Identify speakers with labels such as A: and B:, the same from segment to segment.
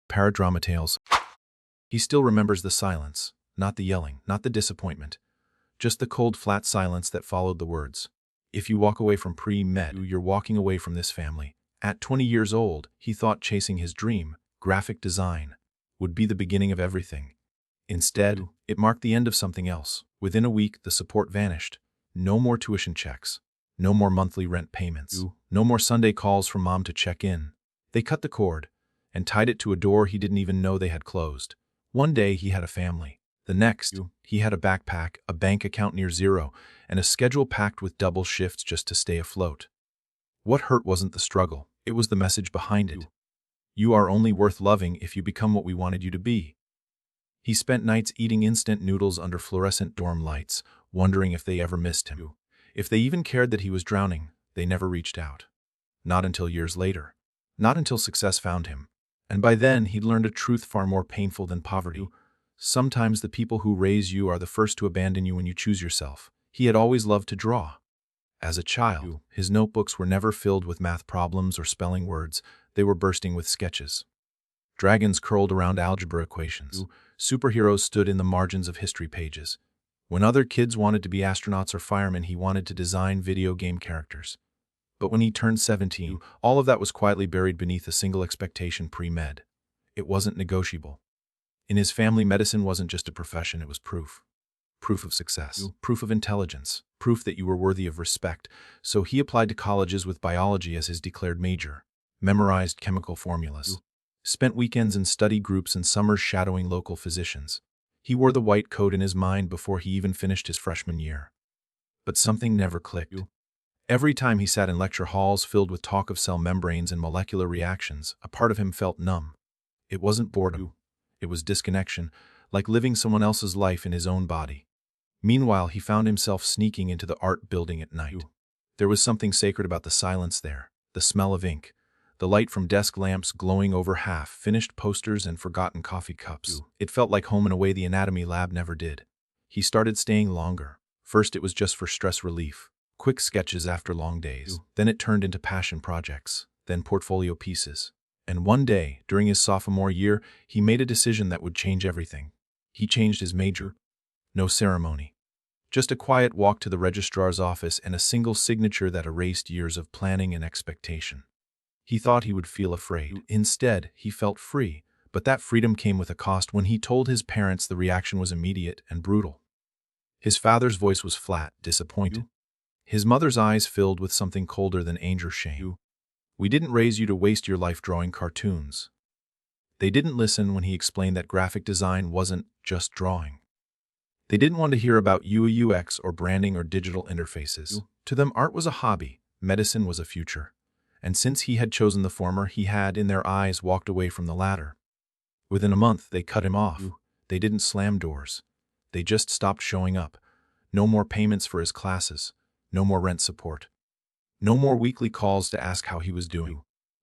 A: paradramatales. He still remembers the silence, not the yelling, not the disappointment, just the cold, flat silence that followed the words. If you walk away from pre-med, you're walking away from this family. At 20 years old, he thought chasing his dream, graphic design, would be the beginning of everything. Instead, it marked the end of something else. Within a week, the support vanished. No more tuition checks. No more monthly rent payments. No more Sunday calls from mom to check in. They cut the cord and tied it to a door he didn't even know they had closed. One day, he had a family. The next, he had a backpack, a bank account near zero, and a schedule packed with double shifts just to stay afloat. What hurt wasn't the struggle, it was the message behind it. You are only worth loving if you become what we wanted you to be. He spent nights eating instant noodles under fluorescent dorm lights, wondering if they ever missed him. If they even cared that he was drowning, they never reached out. Not until years later. Not until success found him. And by then, he'd learned a truth far more painful than poverty. Sometimes the people who raise you are the first to abandon you when you choose yourself. He had always loved to draw. As a child, his notebooks were never filled with math problems or spelling words. They were bursting with sketches. Dragons curled around algebra equations. Superheroes stood in the margins of history pages. When other kids wanted to be astronauts or firemen, he wanted to design video game characters. But when he turned 17, all of that was quietly buried beneath a single expectation: pre-med. It wasn't negotiable. In his family, medicine wasn't just a profession, it was proof. Proof of success, proof of intelligence, proof that you were worthy of respect. So he applied to colleges with biology as his declared major, memorized chemical formulas, spent weekends in study groups and summers shadowing local physicians. He wore the white coat in his mind before he even finished his freshman year. But something never clicked. Every time he sat in lecture halls filled with talk of cell membranes and molecular reactions, a part of him felt numb. It wasn't boredom. It was disconnection, like living someone else's life in his own body. Meanwhile, he found himself sneaking into the art building at night. There was something sacred about the silence there, the smell of ink, the light from desk lamps glowing over half-finished posters and forgotten coffee cups. It felt like home in a way the anatomy lab never did. He started staying longer. First, it was just for stress relief. Quick sketches after long days. Then it turned into passion projects, then portfolio pieces. And one day, during his sophomore year, he made a decision that would change everything. He changed his major. No ceremony. Just a quiet walk to the registrar's office and a single signature that erased years of planning and expectation. He thought he would feel afraid. Instead, he felt free. But that freedom came with a cost. When he told his parents, the reaction was immediate and brutal. His father's voice was flat, disappointed. His mother's eyes filled with something colder than anger, shame. We didn't raise you to waste your life drawing cartoons. They didn't listen when he explained that graphic design wasn't just drawing. They didn't want to hear about UI UX or branding or digital interfaces. To them, art was a hobby, medicine was a future. And since he had chosen the former, he had, in their eyes, walked away from the latter. Within a month, they cut him off. They didn't slam doors. They just stopped showing up. No more payments for his classes. No more rent support. No more weekly calls to ask how he was doing.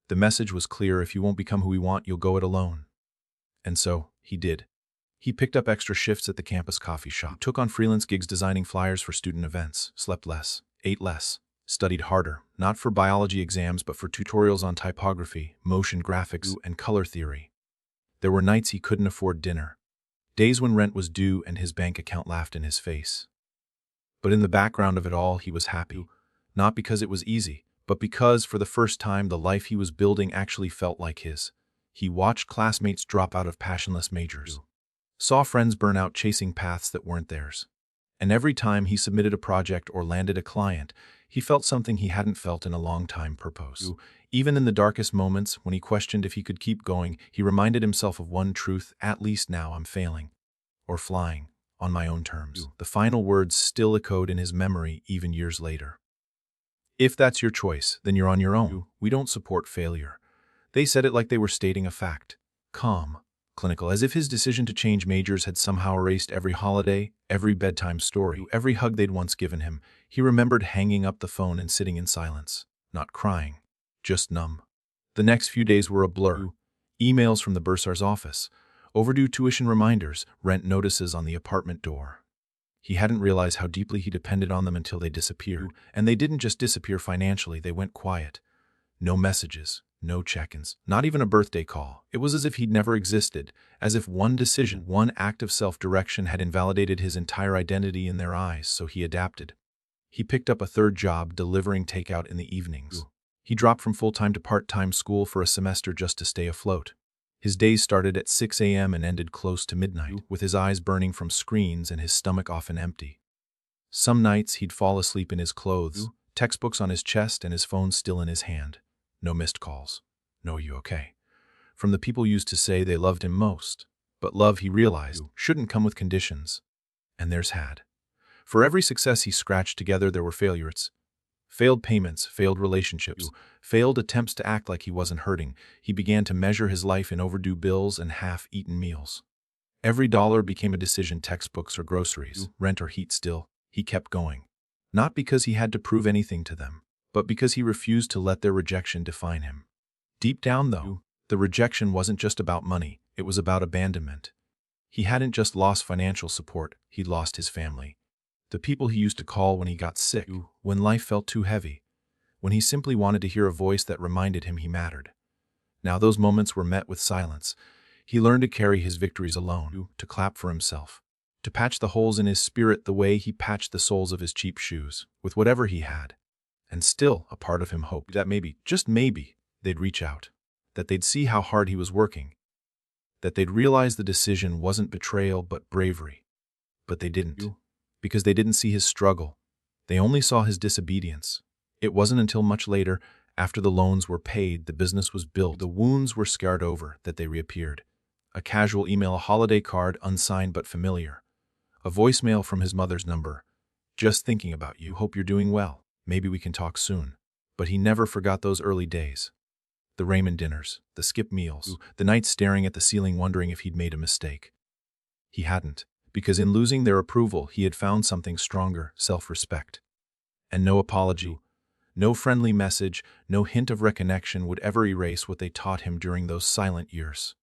A: The message was clear: if you won't become who we want, you'll go it alone. And so, he did. He picked up extra shifts at the campus coffee shop, took on freelance gigs designing flyers for student events, slept less, ate less, studied harder, not for biology exams but for tutorials on typography, motion graphics, and color theory. There were nights he couldn't afford dinner, days when rent was due and his bank account laughed in his face. But in the background of it all, he was happy, not because it was easy, but because, for the first time, the life he was building actually felt like his. He watched classmates drop out of passionless majors, saw friends burn out chasing paths that weren't theirs. And every time he submitted a project or landed a client, he felt something he hadn't felt in a long time: purpose. Even in the darkest moments, when he questioned if he could keep going, he reminded himself of one truth: at least now I'm failing, or flying, on my own terms. The final words still echoed in his memory even years later. If that's your choice, then you're on your own. We don't support failure. They said it like they were stating a fact. Calm, clinical, as if his decision to change majors had somehow erased every holiday, every bedtime story, every hug they'd once given him. He remembered hanging up the phone and sitting in silence, not crying, just numb. The next few days were a blur. Emails from the bursar's office, overdue tuition reminders, rent notices on the apartment door. He hadn't realized how deeply he depended on them until they disappeared. And they didn't just disappear financially, they went quiet. No messages, No check-ins, not even a birthday call. It was as if he'd never existed, as if one decision, one act of self-direction had invalidated his entire identity in their eyes, so he adapted. He picked up a third job delivering takeout in the evenings. He dropped from full-time to part-time school for a semester just to stay afloat. His days started at 6 a.m. and ended close to midnight, with his eyes burning from screens and his stomach often empty. Some nights he'd fall asleep in his clothes, textbooks on his chest and his phone still in his hand. No missed calls. No, you okay? From the people used to say they loved him most. But love, he realized, shouldn't come with conditions. And theirs had. For every success he scratched together, there were failures. Failed payments, failed relationships, failed attempts to act like he wasn't hurting. He began to measure his life in overdue bills and half-eaten meals. Every dollar became a decision: textbooks or groceries, rent or heat. Still, he kept going. Not because he had to prove anything to them, but because he refused to let their rejection define him. Deep down, though, the rejection wasn't just about money, it was about abandonment. He hadn't just lost financial support, he'd lost his family. The people he used to call when he got sick, when life felt too heavy, when he simply wanted to hear a voice that reminded him he mattered. Now those moments were met with silence. He learned to carry his victories alone, to clap for himself, to patch the holes in his spirit the way he patched the soles of his cheap shoes, with whatever he had. And still, a part of him hoped that maybe, just maybe, they'd reach out, that they'd see how hard he was working, that they'd realize the decision wasn't betrayal but bravery. But they didn't, because they didn't see his struggle. They only saw his disobedience. It wasn't until much later, after the loans were paid, the business was built, the wounds were scarred over, that they reappeared. A casual email, a holiday card, unsigned but familiar. A voicemail from his mother's number. Just thinking about you, hope you're doing well. Maybe we can talk soon. But he never forgot those early days. The ramen dinners, the skip meals, the nights staring at the ceiling wondering if he'd made a mistake. He hadn't, because in losing their approval, he had found something stronger: self-respect. And no apology, no friendly message, no hint of reconnection would ever erase what they taught him during those silent years.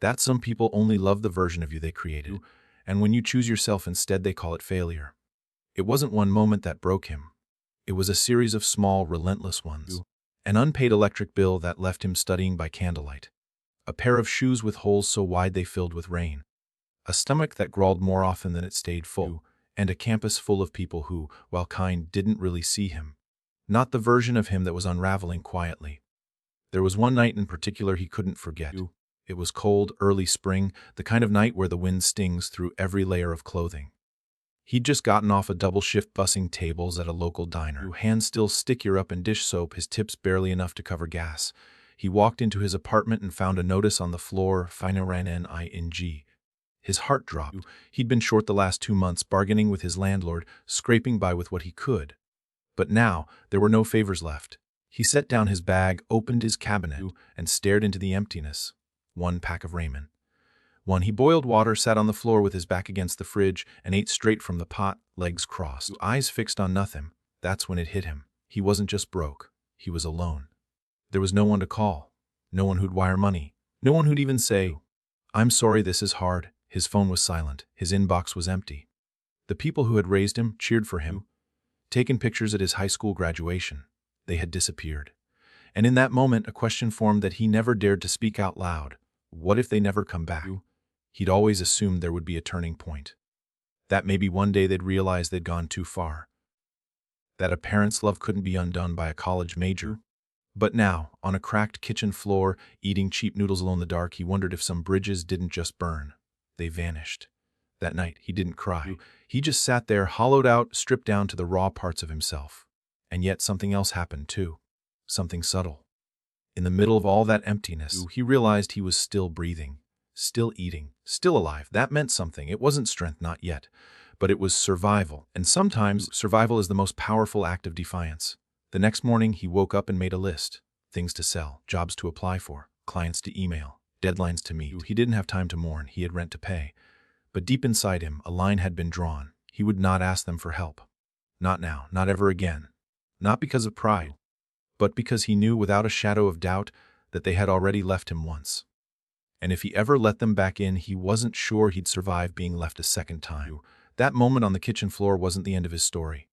A: That some people only love the version of you they created, and when you choose yourself instead, they call it failure. It wasn't one moment that broke him. It was a series of small, relentless ones. An unpaid electric bill that left him studying by candlelight. A pair of shoes with holes so wide they filled with rain. A stomach that growled more often than it stayed full. And a campus full of people who, while kind, didn't really see him. Not the version of him that was unraveling quietly. There was one night in particular he couldn't forget. It was cold, early spring, the kind of night where the wind stings through every layer of clothing. He'd just gotten off a double shift bussing tables at a local diner, hands still stickier up in dish soap, his tips barely enough to cover gas. He walked into his apartment and found a notice on the floor, herein. His heart dropped. He'd been short the last 2 months, bargaining with his landlord, scraping by with what he could. But now, there were no favors left. He set down his bag, opened his cabinet, and stared into the emptiness. One pack of ramen. One. He boiled water, sat on the floor with his back against the fridge, and ate straight from the pot, legs crossed, eyes fixed on nothing. That's when it hit him. He wasn't just broke. He was alone. There was no one to call. No one who'd wire money. No one who'd even say, "I'm sorry, this is hard." His phone was silent. His inbox was empty. The people who had raised him, cheered for him, taken pictures at his high school graduation. They had disappeared. And in that moment, a question formed that he never dared to speak out loud. What if they never come back? He'd always assumed there would be a turning point. That maybe one day they'd realize they'd gone too far. That a parent's love couldn't be undone by a college major. But now, on a cracked kitchen floor, eating cheap noodles alone in the dark, he wondered if some bridges didn't just burn. They vanished. That night, he didn't cry. He just sat there, hollowed out, stripped down to the raw parts of himself. And yet something else happened too. Something subtle. In the middle of all that emptiness, he realized he was still breathing, still eating, still alive. That meant something. It wasn't strength, not yet. But it was survival. And sometimes, survival is the most powerful act of defiance. The next morning, he woke up and made a list. Things to sell, jobs to apply for, clients to email, deadlines to meet. He didn't have time to mourn. He had rent to pay. But deep inside him, a line had been drawn. He would not ask them for help. Not now, not ever again. Not because of pride, but because he knew without a shadow of doubt that they had already left him once. And if he ever let them back in, he wasn't sure he'd survive being left a second time. That moment on the kitchen floor wasn't the end of his story.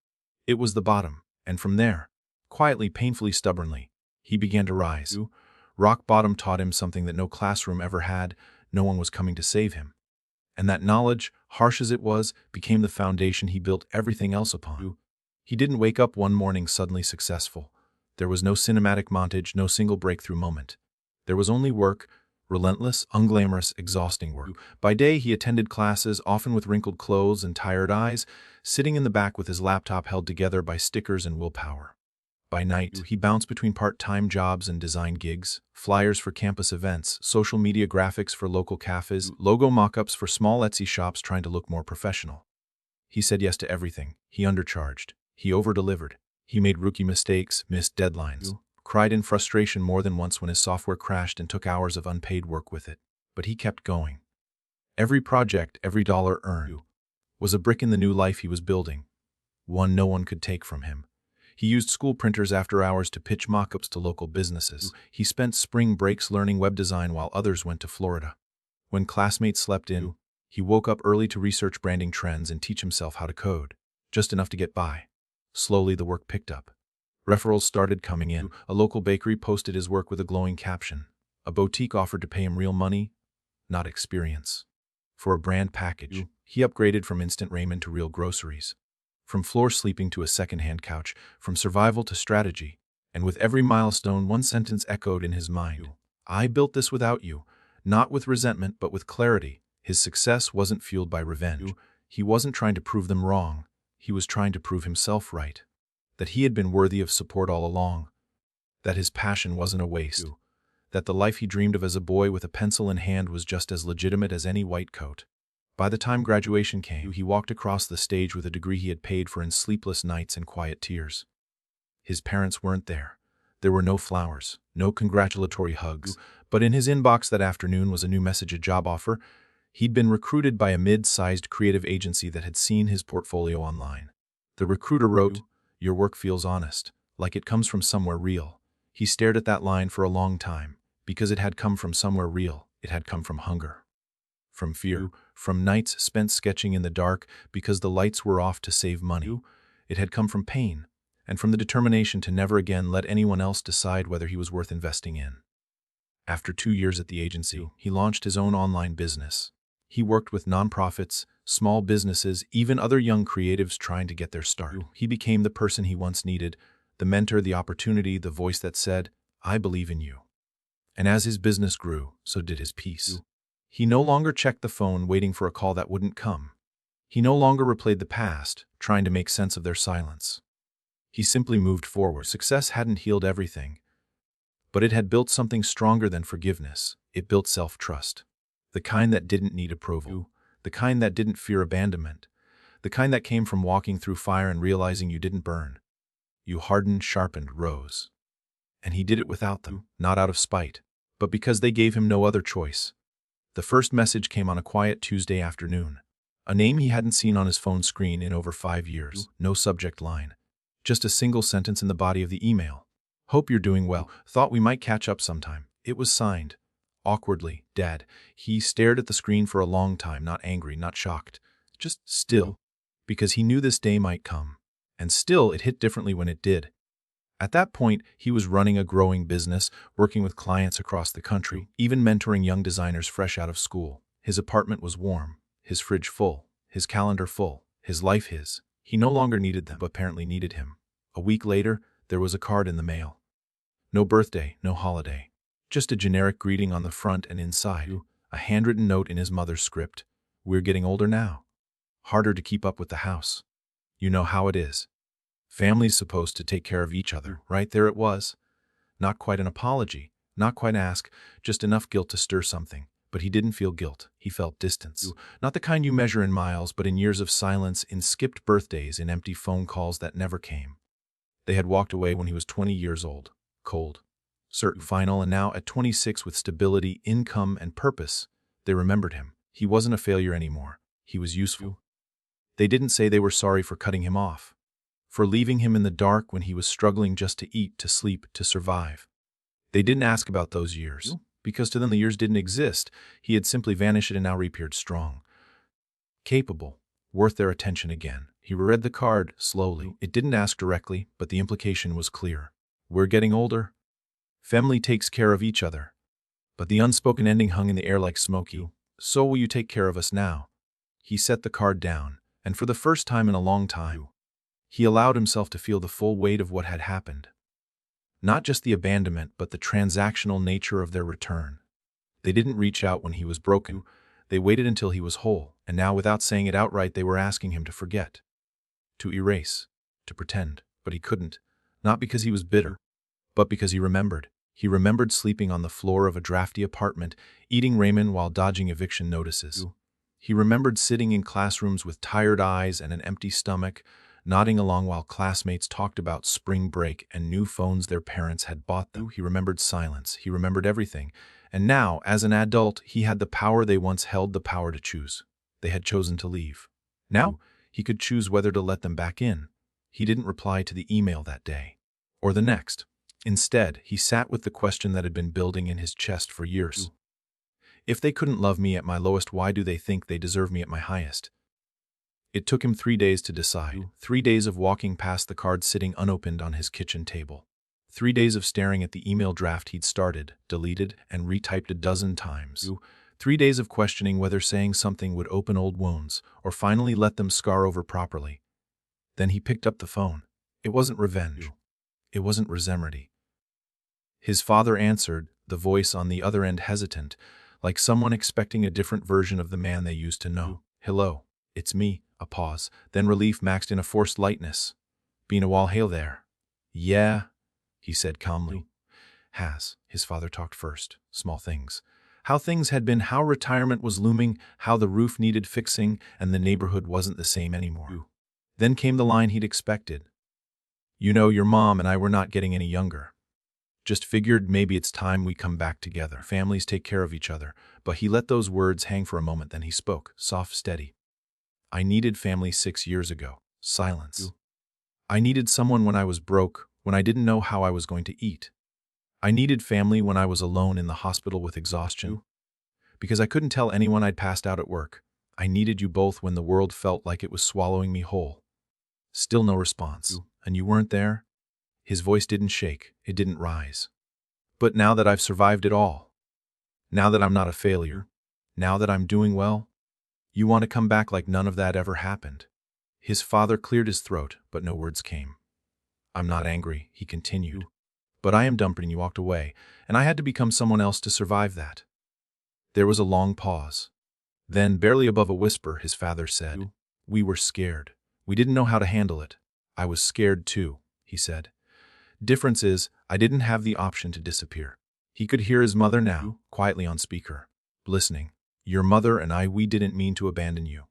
A: It was the bottom, and from there, quietly, painfully, stubbornly, he began to rise. Rock bottom taught him something that no classroom ever had: no one was coming to save him. And that knowledge, harsh as it was, became the foundation he built everything else upon. He didn't wake up one morning suddenly successful. There was no cinematic montage, no single breakthrough moment. There was only work, relentless, unglamorous, exhausting work. By day, he attended classes, often with wrinkled clothes and tired eyes, sitting in the back with his laptop held together by stickers and willpower. By night, he bounced between part-time jobs and design gigs, flyers for campus events, social media graphics for local cafes, logo mock-ups for small Etsy shops trying to look more professional. He said yes to everything. He undercharged. He over-delivered. He made rookie mistakes, missed deadlines, cried in frustration more than once when his software crashed and took hours of unpaid work with it. But he kept going. Every project, every dollar earned, was a brick in the new life he was building, one no one could take from him. He used school printers after hours to pitch mock-ups to local businesses. He spent spring breaks learning web design while others went to Florida. When classmates slept in, he woke up early to research branding trends and teach himself how to code, just enough to get by. Slowly, the work picked up. Referrals started coming in. A local bakery posted his work with a glowing caption. A boutique offered to pay him real money, not experience. For a brand package, he upgraded from instant ramen to real groceries. From floor sleeping to a second-hand couch, from survival to strategy, and with every milestone, one sentence echoed in his mind. I built this without you, not with resentment, but with clarity. His success wasn't fueled by revenge. He wasn't trying to prove them wrong. He was trying to prove himself right. That he had been worthy of support all along. That his passion wasn't a waste. That the life he dreamed of as a boy with a pencil in hand was just as legitimate as any white coat. By the time graduation came, he walked across the stage with a degree he had paid for in sleepless nights and quiet tears. His parents weren't there. There were no flowers, no congratulatory hugs, but in his inbox that afternoon was a new message, a job offer. He'd been recruited by a mid-sized creative agency that had seen his portfolio online. The recruiter wrote, "Your work feels honest, like it comes from somewhere real." He stared at that line for a long time, because it had come from somewhere real. It had come from hunger. From fear, from nights spent sketching in the dark because the lights were off to save money. It had come from pain, and from the determination to never again let anyone else decide whether he was worth investing in. After 2 years at the agency, he launched his own online business. He worked with nonprofits, small businesses, even other young creatives trying to get their start. He became the person he once needed, the mentor, the opportunity, the voice that said, "I believe in you." And as his business grew, so did his peace. He no longer checked the phone waiting for a call that wouldn't come. He no longer replayed the past, trying to make sense of their silence. He simply moved forward. Success hadn't healed everything, but it had built something stronger than forgiveness. It built self-trust. The kind that didn't need approval. The kind that didn't fear abandonment. The kind that came from walking through fire and realizing you didn't burn. You hardened, sharpened, rose. And he did it without them, not out of spite, but because they gave him no other choice. The first message came on a quiet Tuesday afternoon. A name he hadn't seen on his phone screen in over 5 years. No subject line. Just a single sentence in the body of the email. "Hope you're doing well. Thought we might catch up sometime." It was signed. Awkwardly, Dad. He stared at the screen for a long time, not angry, not shocked. Just still. Because he knew this day might come. And still, it hit differently when it did. At that point, he was running a growing business, working with clients across the country, even mentoring young designers fresh out of school. His apartment was warm, his fridge full, his calendar full, his life his. He no longer needed them, but apparently needed him. A week later, there was a card in the mail. No birthday, no holiday. Just a generic greeting on the front, and inside, a handwritten note in his mother's script. "We're getting older now. Harder to keep up with the house. You know how it is. Family's supposed to take care of each other." Right there it was. Not quite an apology, not quite ask, just enough guilt to stir something. But he didn't feel guilt. He felt distance. Not the kind you measure in miles, but in years of silence, in skipped birthdays, in empty phone calls that never came. They had walked away when he was 20 years old, cold, certain, final, and now at 26 with stability, income, and purpose, they remembered him. He wasn't a failure anymore. He was useful. They didn't say they were sorry for cutting him off, for leaving him in the dark when he was struggling just to eat, to sleep, to survive. They didn't ask about those years, because to them the years didn't exist. He had simply vanished and now reappeared strong, capable, worth their attention again. He reread the card slowly. It didn't ask directly, but the implication was clear. "We're getting older. Family takes care of each other. But the unspoken ending hung in the air like smoky. So will you take care of us now? He set the card down, and for the first time in a long time, he allowed himself to feel the full weight of what had happened. Not just the abandonment, but the transactional nature of their return. They didn't reach out when he was broken. They waited until he was whole, and now without saying it outright, they were asking him to forget, to erase, to pretend. But he couldn't, not because he was bitter, but because he remembered. He remembered sleeping on the floor of a drafty apartment, eating ramen while dodging eviction notices. He remembered sitting in classrooms with tired eyes and an empty stomach, nodding along while classmates talked about spring break and new phones their parents had bought them. He remembered silence. He remembered everything. And now, as an adult, he had the power they once held, the power to choose. They had chosen to leave. Now, he could choose whether to let them back in. He didn't reply to the email that day, or the next. Instead, he sat with the question that had been building in his chest for years. If they couldn't love me at my lowest, why do they think they deserve me at my highest? It took him 3 days to decide. 3 days of walking past the card sitting unopened on his kitchen table. 3 days of staring at the email draft he'd started, deleted, and retyped a dozen times. 3 days of questioning whether saying something would open old wounds, or finally let them scar over properly. Then he picked up the phone. It wasn't revenge. It wasn't resentment. His father answered, the voice on the other end hesitant, like someone expecting a different version of the man they used to know. Hello, it's me. A pause, then relief maxed in a forced lightness. Been a while, hail there. Yeah, he said calmly. His father talked first. Small things. How things had been, how retirement was looming, how the roof needed fixing, and the neighborhood wasn't the same anymore. Then came the line he'd expected. You know, your mom and I were not getting any younger. Just figured maybe it's time we come back together. Families take care of each other. But he let those words hang for a moment, then he spoke, soft, steady. I needed family 6 years ago. Silence. I needed someone when I was broke, when I didn't know how I was going to eat. I needed family when I was alone in the hospital with exhaustion, because I couldn't tell anyone I'd passed out at work. I needed you both when the world felt like it was swallowing me whole. Still no response. And you weren't there? His voice didn't shake. It didn't rise. But now that I've survived it all, now that I'm not a failure, now that I'm doing well, you want to come back like none of that ever happened. His father cleared his throat, but no words came. I'm not angry, he continued. But I am dumped and you walked away, and I had to become someone else to survive that. There was a long pause. Then, barely above a whisper, his father said, We were scared. We didn't know how to handle it. I was scared too, he said. Difference is, I didn't have the option to disappear. He could hear his mother now, quietly on speaker, listening. Your mother and I, we didn't mean to abandon you.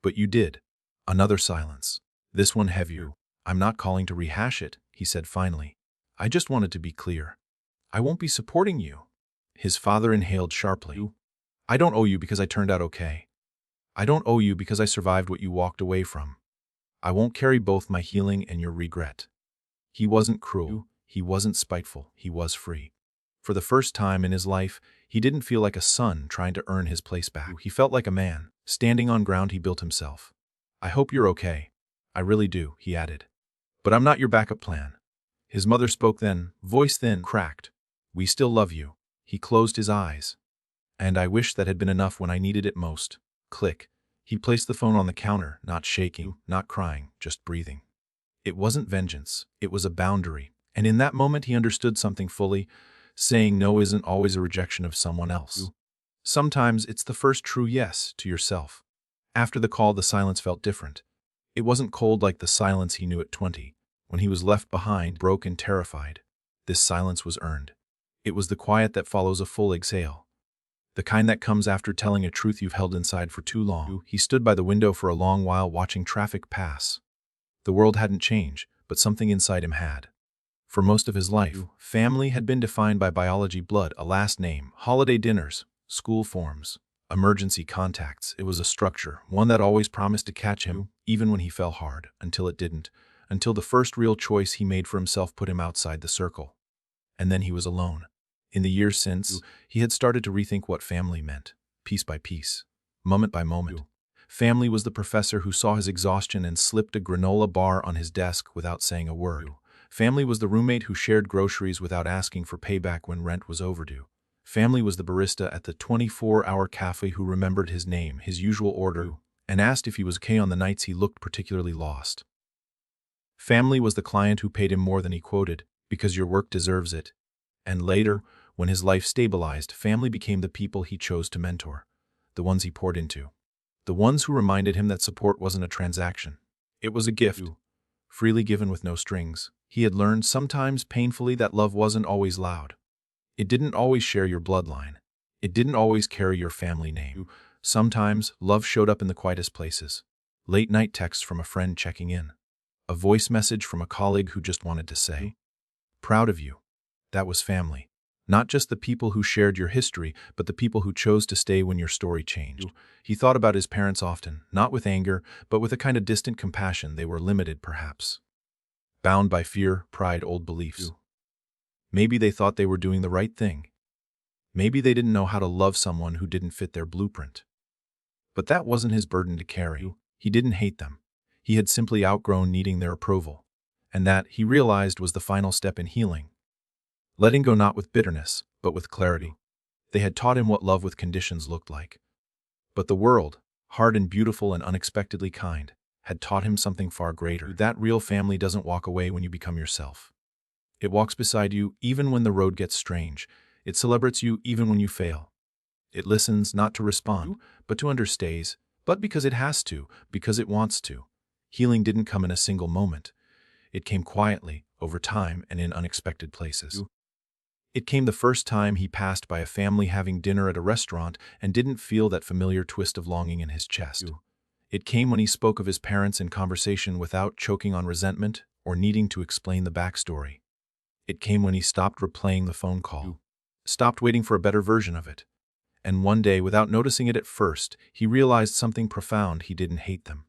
A: But you did. Another silence. This one heavier. I'm not calling to rehash it, he said finally. I just wanted to be clear. I won't be supporting you. His father inhaled sharply. I don't owe you because I turned out okay. I don't owe you because I survived what you walked away from. I won't carry both my healing and your regret. He wasn't cruel. He wasn't spiteful. He was free. For the first time in his life, he didn't feel like a son trying to earn his place back. He felt like a man, standing on ground he built himself. I hope you're okay. I really do, he added. But I'm not your backup plan. His mother spoke then, voice thin, cracked. We still love you. He closed his eyes. And I wish that had been enough when I needed it most. Click. He placed the phone on the counter, not shaking, not crying, just breathing. It wasn't vengeance. It was a boundary. And in that moment he understood something fully. Saying no isn't always a rejection of someone else. Sometimes it's the first true yes to yourself. After the call, the silence felt different. It wasn't cold like the silence he knew at 20, when he was left behind, broke and terrified. This silence was earned. It was the quiet that follows a full exhale. The kind that comes after telling a truth you've held inside for too long. He stood by the window for a long while watching traffic pass. The world hadn't changed, but something inside him had. For most of his life, family had been defined by biology, blood, a last name, holiday dinners, school forms, emergency contacts. It was a structure, one that always promised to catch him, even when he fell hard, until it didn't, until the first real choice he made for himself put him outside the circle. And then he was alone. In the years since, he had started to rethink what family meant, piece by piece, moment by moment. Family was the professor who saw his exhaustion and slipped a granola bar on his desk without saying a word. Family was the roommate who shared groceries without asking for payback when rent was overdue. Family was the barista at the 24-hour cafe who remembered his name, his usual order, and asked if he was okay on the nights he looked particularly lost. Family was the client who paid him more than he quoted, because your work deserves it. And later, when his life stabilized, family became the people he chose to mentor, the ones he poured into, the ones who reminded him that support wasn't a transaction. It was a gift, freely given with no strings. He had learned, sometimes painfully, that love wasn't always loud. It didn't always share your bloodline. It didn't always carry your family name. Sometimes, love showed up in the quietest places. Late-night texts from a friend checking in. A voice message from a colleague who just wanted to say, "Proud of you." That was family. Not just the people who shared your history, but the people who chose to stay when your story changed. He thought about his parents often, not with anger, but with a kind of distant compassion. They were limited, perhaps. Bound by fear, pride, old beliefs. Maybe they thought they were doing the right thing. Maybe they didn't know how to love someone who didn't fit their blueprint. But that wasn't his burden to carry. He didn't hate them. He had simply outgrown needing their approval. And that, he realized, was the final step in healing. Letting go not with bitterness, but with clarity. They had taught him what love with conditions looked like. But the world, hard and beautiful and unexpectedly kind, had taught him something far greater. That real family doesn't walk away when you become yourself. It walks beside you even when the road gets strange. It celebrates you even when you fail. It listens not to respond, but to understays, but because it has to, because it wants to. Healing didn't come in a single moment. It came quietly, over time, and in unexpected places. It came the first time he passed by a family having dinner at a restaurant and didn't feel that familiar twist of longing in his chest. It came when he spoke of his parents in conversation without choking on resentment or needing to explain the backstory. It came when he stopped replaying the phone call, stopped waiting for a better version of it. And one day, without noticing it at first, he realized something profound: he didn't hate them.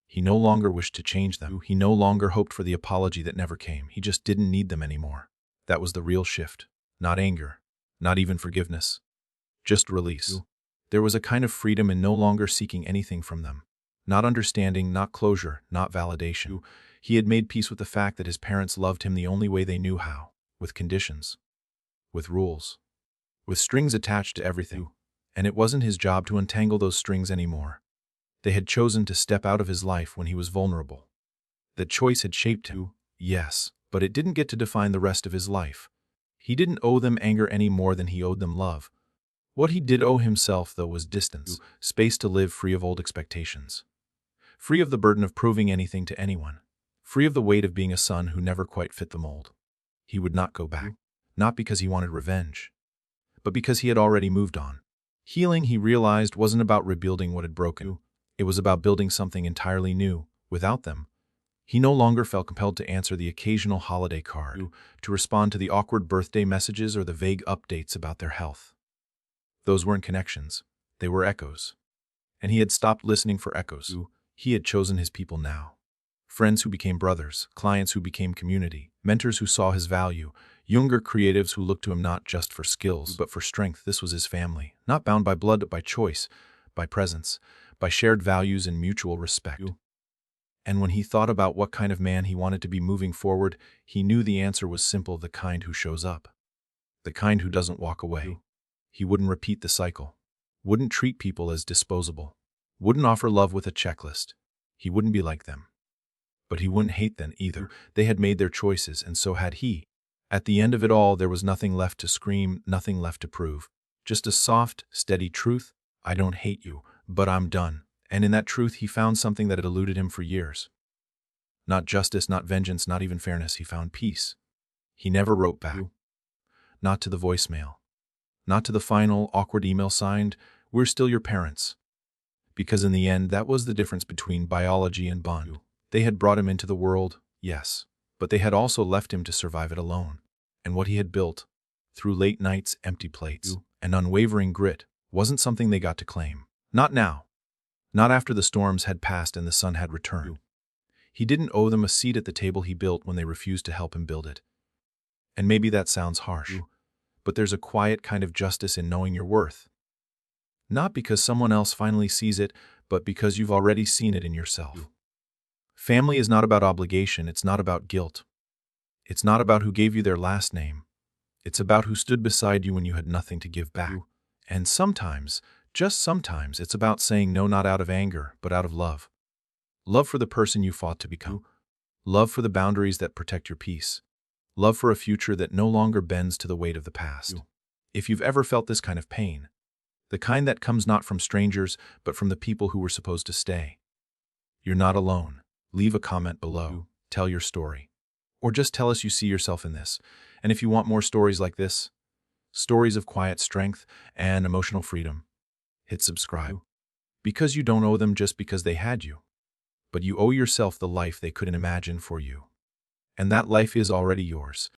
A: He no longer wished to change them. He no longer hoped for the apology that never came. He just didn't need them anymore. That was the real shift. Not anger, not even forgiveness. Just release. There was a kind of freedom in no longer seeking anything from them. Not understanding, not closure, not validation. He had made peace with the fact that his parents loved him the only way they knew how, with conditions, with rules, with strings attached to everything. And it wasn't his job to untangle those strings anymore. They had chosen to step out of his life when he was vulnerable. That choice had shaped him, yes, but it didn't get to define the rest of his life. He didn't owe them anger any more than he owed them love. What he did owe himself, though, was distance, space to live free of old expectations. Free of the burden of proving anything to anyone. Free of the weight of being a son who never quite fit the mold. He would not go back, not because he wanted revenge, but because he had already moved on. Healing, he realized, wasn't about rebuilding what had broken. It was about building something entirely new, without them. He no longer felt compelled to answer the occasional holiday card, to respond to the awkward birthday messages or the vague updates about their health. Those weren't connections. They were echoes. And he had stopped listening for echoes. He had chosen his people now. Friends who became brothers, clients who became community, mentors who saw his value, younger creatives who looked to him not just for skills, but for strength. This was his family, not bound by blood, but by choice, by presence, by shared values and mutual respect. And when he thought about what kind of man he wanted to be moving forward, he knew the answer was simple: the kind who shows up. The kind who doesn't walk away. He wouldn't repeat the cycle. Wouldn't treat people as disposable. Wouldn't offer love with a checklist. He wouldn't be like them. But he wouldn't hate them either. They had made their choices, and so had he. At the end of it all, there was nothing left to scream, nothing left to prove. Just a soft, steady truth: I don't hate you, but I'm done. And in that truth, he found something that had eluded him for years. Not justice, not vengeance, not even fairness. He found peace. He never wrote back. Not to the voicemail. Not to the final, awkward email signed, "We're still your parents." Because in the end, that was the difference between biology and bond. They had brought him into the world, yes, but they had also left him to survive it alone. And what he had built, through late nights, empty plates, and unwavering grit, wasn't something they got to claim. Not now. Not after the storms had passed and the sun had returned. He didn't owe them a seat at the table he built when they refused to help him build it. And maybe that sounds harsh, but there's a quiet kind of justice in knowing your worth. Not because someone else finally sees it, but because you've already seen it in yourself. Family is not about obligation, it's not about guilt. It's not about who gave you their last name. It's about who stood beside you when you had nothing to give back. And sometimes, just sometimes, it's about saying no, not out of anger, but out of love. Love for the person you fought to become. Love for the boundaries that protect your peace. Love for a future that no longer bends to the weight of the past. If you've ever felt this kind of pain, the kind that comes not from strangers, but from the people who were supposed to stay, you're not alone. Leave a comment below. Tell your story. Or just tell us you see yourself in this. And if you want more stories like this, stories of quiet strength and emotional freedom, hit subscribe. Because you don't owe them just because they had you, but you owe yourself the life they couldn't imagine for you. And that life is already yours.